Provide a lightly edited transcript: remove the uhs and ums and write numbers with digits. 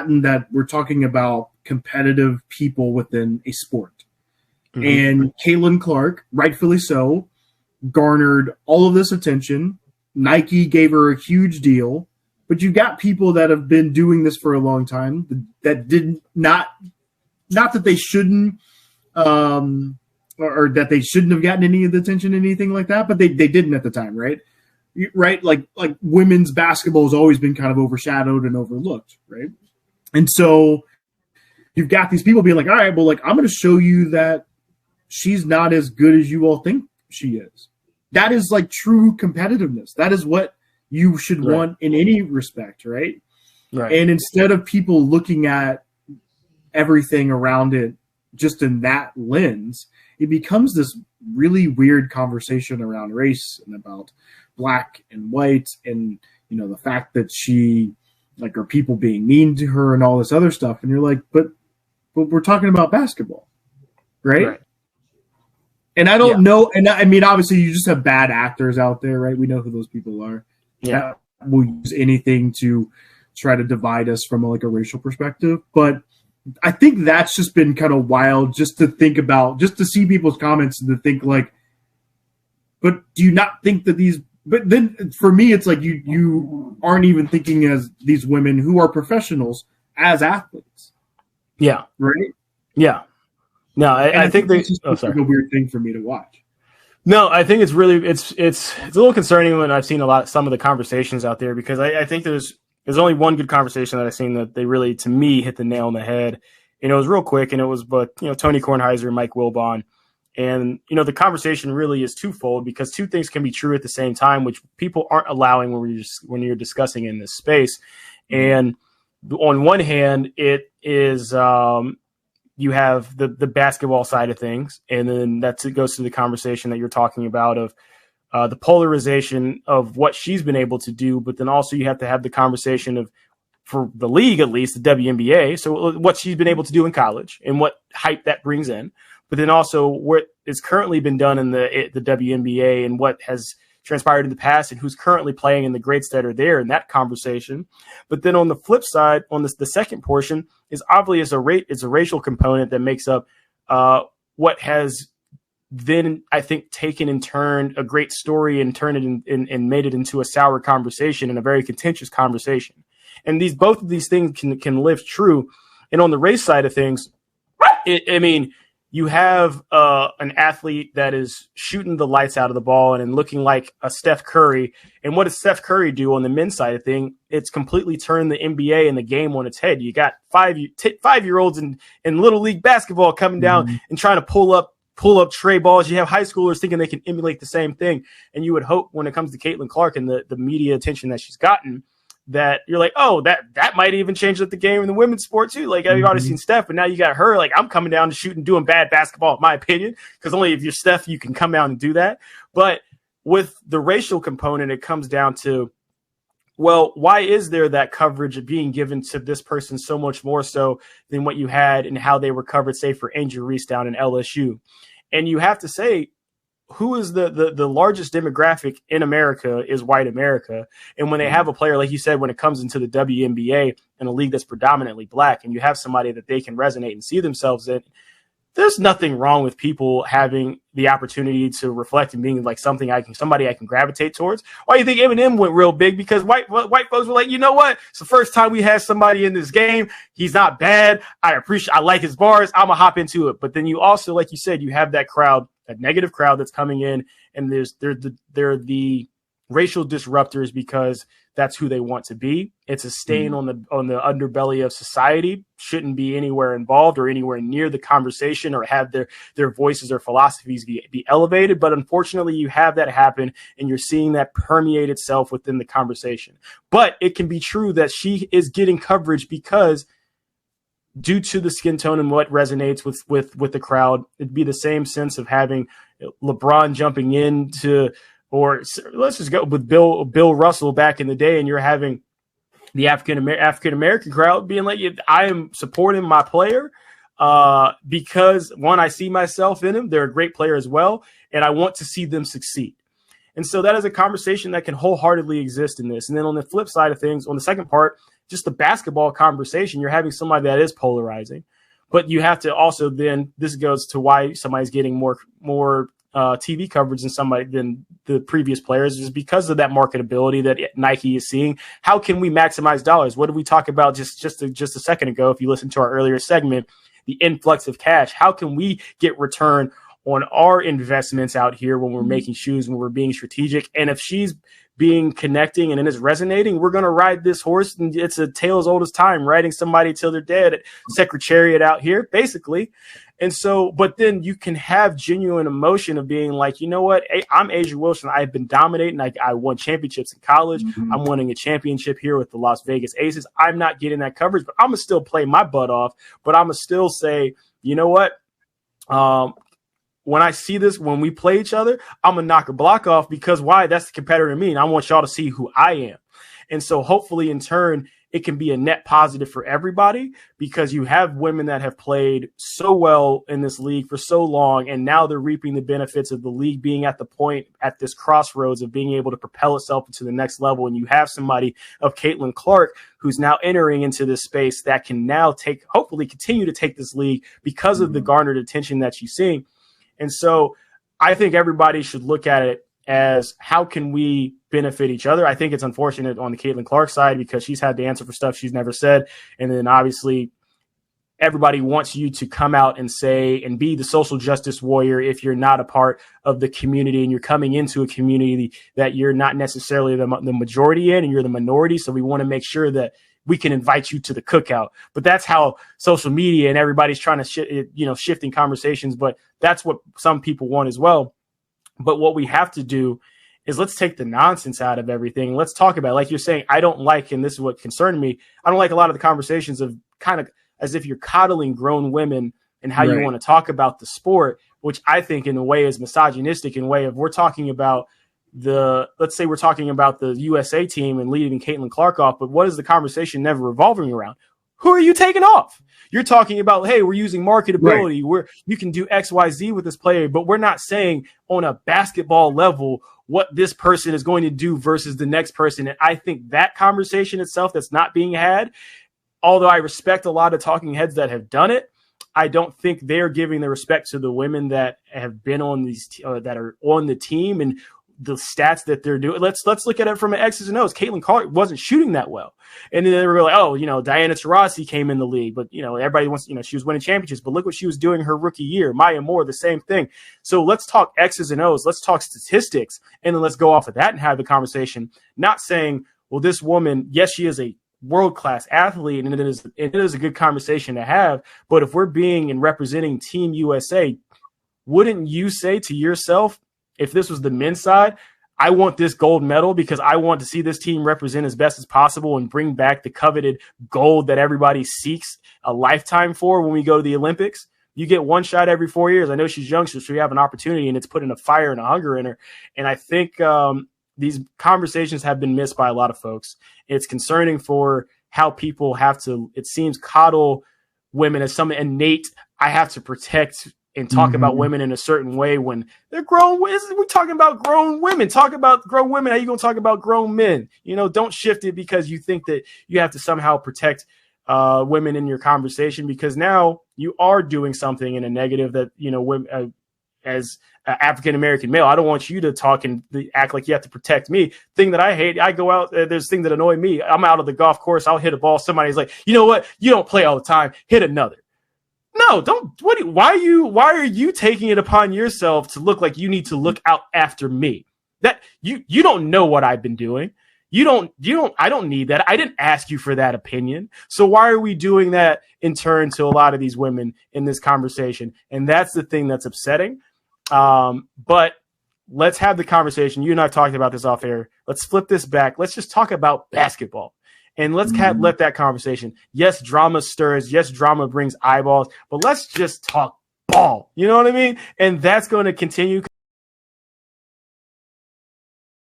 forgotten that we're talking about competitive people within a sport. Mm-hmm. And Caitlin Clark, rightfully so, garnered all of this attention. Nike gave her a huge deal. But you've got people that have been doing this for a long time that did not that they shouldn't or that they shouldn't have gotten any of the attention, anything like that, but they didn't at the time, right? Right? Like women's basketball has always been kind of overshadowed and overlooked, right? And so you've got these people being like, all right, well, like, I'm going to show you that she's not as good as you all think she is. That is like true competitiveness. That is what you should want in any respect, right? Right. And instead of people looking at everything around it just in that lens, it becomes this really weird conversation around race and about black and white and, you know, the fact that she, like, are people being mean to her and all this other stuff. And you're like, but we're talking about basketball, right? And I don't know. And I mean, obviously you just have bad actors out there, right? We know who those people are. Yeah. That will use anything to try to divide us from like a racial perspective. But I think that's just been kind of wild just to think about, just to see people's comments and to think like, but do you not think that these, but then for me, it's like you aren't even thinking as these women who are professionals as athletes. Yeah. Right? Yeah. No, I think they, it's just a weird thing for me to watch. No, I think it's really, it's a little concerning when I've seen some of the conversations out there, because I think there's only one good conversation that I've seen that they really, to me, hit the nail on the head. And it was real quick, and it was, Tony Kornheiser and Mike Wilbon. And, the conversation really is twofold, because two things can be true at the same time, which people aren't allowing when you're discussing in this space. And on one hand, it is, you have the basketball side of things, and then it goes to the conversation that you're talking about of the polarization of what she's been able to do, but then also you have to have the conversation of, for the league at least, the WNBA, so what she's been able to do in college and what hype that brings in, but then also what is currently been done in the WNBA and what has transpired in the past and who's currently playing and the greats that are there in that conversation. But then on the flip side, on the second portion, is obviously it's a racial component that makes up what has then, I think, taken and turned a great story and turned it and made it into a sour conversation and a very contentious conversation. And both of these things can live true. And on the race side of things, you have an athlete that is shooting the lights out of the ball and looking like a Steph Curry. And what does Steph Curry do on the men's side of thing? It's completely turned the NBA and the game on its head. You got 5-year-olds in Little League basketball coming down and trying to pull up tray balls. You have high schoolers thinking they can emulate the same thing. And you would hope when it comes to Caitlin Clark and the media attention that she's gotten, that you're like, oh, that might even change the game in the women's sport too. Like, I've already seen Steph, but now you got her. Like, I'm coming down to shoot and doing bad basketball, in my opinion, because only if you're Steph, you can come out and do that. But with the racial component, it comes down to, well, why is there that coverage being given to this person so much more so than what you had and how they were covered, say, for Angel Reese down in LSU? And you have to say, who is the largest demographic in America is white America. And when they have a player, like you said, when it comes into the WNBA in a league that's predominantly black, and you have somebody that they can resonate and see themselves in, there's nothing wrong with people having the opportunity to reflect and being like somebody I can gravitate towards. Why do you think Eminem went real big? Because white folks were like, you know what? It's the first time we had somebody in this game. He's not bad. I like his bars. I'm gonna hop into it. But then you also, like you said, you have that crowd, that negative crowd that's coming in, and they're the racial disruptors because that's who they want to be. It's a stain on the underbelly of society. Shouldn't be anywhere involved or anywhere near the conversation or have their voices or philosophies be elevated. But unfortunately, you have that happen, and you're seeing that permeate itself within the conversation. But it can be true that she is getting coverage because due to the skin tone and what resonates with the crowd. It'd be the same sense of having LeBron jumping into, or let's just go with Bill Russell back in the day, and you're having the African American crowd being like, I am supporting my player because, one, I see myself in him. They're a great player as well, and I want to see them succeed. And so that is a conversation that can wholeheartedly exist in this. And then on the flip side of things, on the second part, just the basketball conversation, you're having somebody that is polarizing. But you have to also then, this goes to why somebody's getting more TV coverage than the previous players, is because of that marketability that Nike is seeing. How can we maximize dollars? What did we talk about just a second ago? If you listen to our earlier segment, the influx of cash. How can we get return on our investments out here when we're making shoes, when we're being strategic? And if she's being connecting and it is resonating, we're going to ride this horse. And it's a tale as old as time, riding somebody till they're dead, Secretariat out here, basically. And so, but then you can have genuine emotion of being like, you know what? I'm A'ja Wilson. I've been dominating. I won championships in college. Mm-hmm. I'm winning a championship here with the Las Vegas Aces. I'm not getting that coverage, but I'm going to still play my butt off. But I'm going to still say, you know what? When I see this, when we play each other, I'm going to knock a block off, because why? That's the competitor in me. And I want y'all to see who I am. And so hopefully in turn, it can be a net positive for everybody, because you have women that have played so well in this league for so long, and now they're reaping the benefits of the league being at the point, at this crossroads of being able to propel itself into the next level. And you have somebody of Caitlin Clark who's now entering into this space that can now hopefully continue to take this league because of the garnered attention that she's seeing. And so I think everybody should look at it as, how can we benefit each other? I think it's unfortunate on the Caitlin Clark side, because she's had to answer for stuff she's never said. And then obviously everybody wants you to come out and say and be the social justice warrior if you're not a part of the community and you're coming into a community that you're not necessarily the majority in, and you're the minority. So we want to make sure that we can invite you to the cookout. But that's how social media and everybody's trying to shifting conversations. But that's what some people want as well. But what we have to do is, let's take the nonsense out of everything. Let's talk about it. Like you're saying, I don't like, and this is what concerned me, I don't like a lot of the conversations of kind of as if you're coddling grown women and how you want to talk about the sport, which I think in a way is misogynistic, in a way of, we're talking about let's say we're talking about the USA team and leaving Caitlin Clark off, but what is the conversation never revolving around? Who are you taking off? You're talking about, hey, we're using marketability, you can do X, Y, Z with this player, but we're not saying on a basketball level what this person is going to do versus the next person. And I think that conversation itself that's not being had, although I respect a lot of talking heads that have done it, I don't think they're giving the respect to the women that have been on these that are on the team and the stats that they're doing. Let's look at it from an X's and O's. Caitlin Clark wasn't shooting that well. And then they were like, oh, Diana Taurasi came in the league, but everybody wants, she was winning championships, but look what she was doing her rookie year. Maya Moore, the same thing. So let's talk X's and O's. Let's talk statistics. And then let's go off of that and have the conversation, not saying, well, this woman, yes, she is a world-class athlete, and it is a good conversation to have. But if we're being and representing Team USA, wouldn't you say to yourself, if this was the men's side, I want this gold medal because I want to see this team represent as best as possible and bring back the coveted gold that everybody seeks a lifetime for when we go to the Olympics? You get one shot every 4 years. I know she's young, so we have an opportunity, and it's putting a fire and a hunger in her. And I think these conversations have been missed by a lot of folks. It's concerning for how people have to, it seems, coddle women as some innate, I have to protect and talk about women in a certain way when they're grown. We're talking about grown women. Talk about grown women. How you going to talk about grown men? Don't shift it because you think that you have to somehow protect women in your conversation, because now you are doing something in a negative that, women, as an African-American male, I don't want you to talk and act like you have to protect me. Thing that I hate, I go out, there's things that annoy me. I'm out of the golf course. I'll hit a ball. Somebody's like, you know what? You don't play all the time. Hit another. No, don't. Why are you taking it upon yourself to look like you need to look out after me? That you don't know what I've been doing. I don't need that. I didn't ask you for that opinion. So why are we doing that in turn to a lot of these women in this conversation? And that's the thing that's upsetting. But let's have the conversation. You and I talked about this off air. Let's flip this back. Let's just talk about basketball. And let's let that conversation. Yes, drama stirs. Yes, drama brings eyeballs. But let's just talk ball. You know what I mean? And that's going to continue.